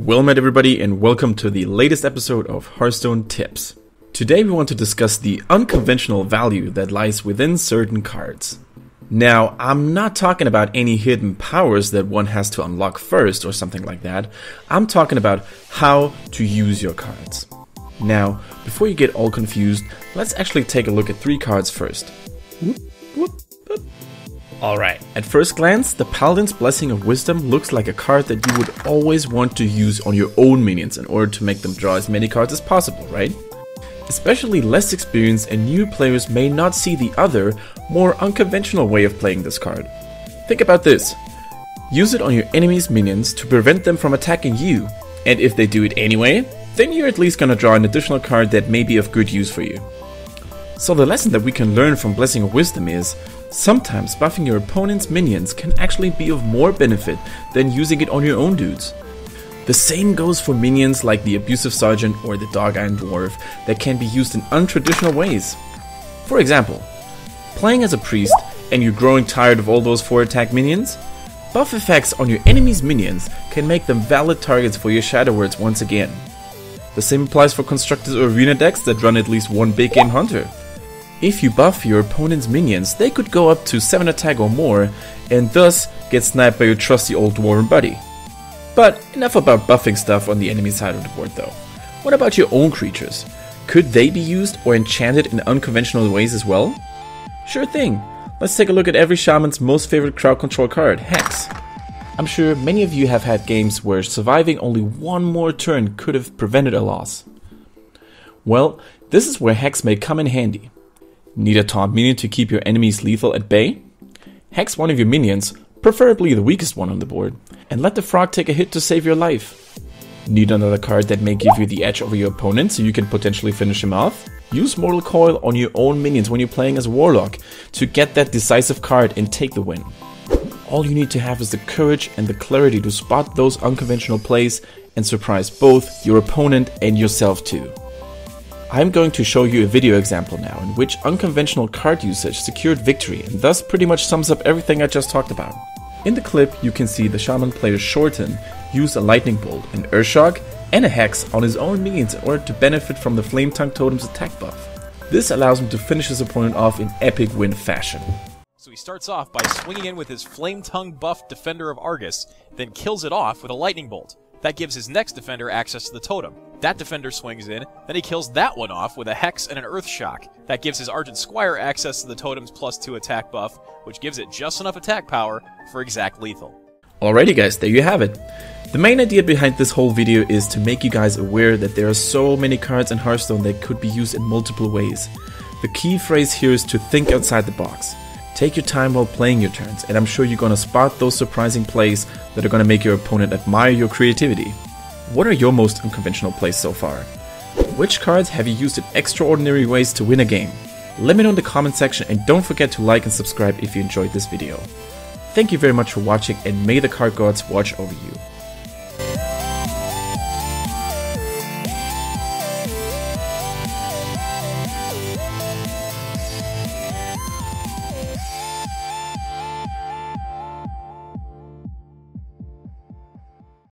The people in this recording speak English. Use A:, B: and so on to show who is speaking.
A: Well met everybody, and welcome to the latest episode of Hearthstone Tips. Today we want to discuss the unconventional value that lies within certain cards. Now, I'm not talking about any hidden powers that one has to unlock first or something like that. I'm talking about how to use your cards. Now, before you get all confused, let's actually take a look at 3 cards first. Alright, at first glance, the Paladin's Blessing of Wisdom looks like a card that you would always want to use on your own minions in order to make them draw as many cards as possible, right? Especially less experienced and new players may not see the other, more unconventional way of playing this card. Think about this. Use it on your enemy's minions to prevent them from attacking you, and if they do it anyway, then you're at least gonna draw an additional card that may be of good use for you. So the lesson that we can learn from Blessing of Wisdom is, sometimes buffing your opponent's minions can actually be of more benefit than using it on your own dudes. The same goes for minions like the Abusive Sergeant or the Dog Iron Dwarf that can be used in untraditional ways. For example, playing as a priest and you're growing tired of all those 4 attack minions, buff effects on your enemy's minions can make them valid targets for your Shadow Words once again. The same applies for constructed arena decks that run at least one big game hunter. If you buff your opponent's minions, they could go up to 7 attack or more, and thus get sniped by your trusty old dwarven buddy. But enough about buffing stuff on the enemy side of the board though. What about your own creatures? Could they be used or enchanted in unconventional ways as well? Sure thing. Let's take a look at every shaman's most favorite crowd control card, Hex. I'm sure many of you have had games where surviving only one more turn could have prevented a loss. Well, this is where Hex may come in handy. Need a taunt minion to keep your enemies lethal at bay? Hex one of your minions, preferably the weakest one on the board, and let the frog take a hit to save your life. Need another card that may give you the edge over your opponent so you can potentially finish him off? Use Mortal Coil on your own minions when you're playing as a Warlock to get that decisive card and take the win. All you need to have is the courage and the clarity to spot those unconventional plays and surprise both your opponent and yourself too. I'm going to show you a video example now in which unconventional card usage secured victory and thus pretty much sums up everything I just talked about. In the clip you can see the shaman player Shorten use a lightning bolt, an Urshock and a Hex on his own minions in order to benefit from the Flame Tongue Totem's attack buff. This allows him to finish his opponent off in epic win fashion.
B: So he starts off by swinging in with his Flame Tongue buff Defender of Argus, then kills it off with a lightning bolt. That gives his next defender access to the totem. That defender swings in, then he kills that one off with a Hex and an Earth Shock. That gives his Argent Squire access to the totem's +2 attack buff, which gives it just enough attack power for exact lethal.
A: Alrighty guys, there you have it. The main idea behind this whole video is to make you guys aware that there are so many cards in Hearthstone that could be used in multiple ways. The key phrase here is to think outside the box. Take your time while playing your turns, and I'm sure you're gonna spot those surprising plays that are gonna make your opponent admire your creativity. What are your most unconventional plays so far? Which cards have you used in extraordinary ways to win a game? Let me know in the comment section, and don't forget to like and subscribe if you enjoyed this video. Thank you very much for watching, and may the card gods watch over you.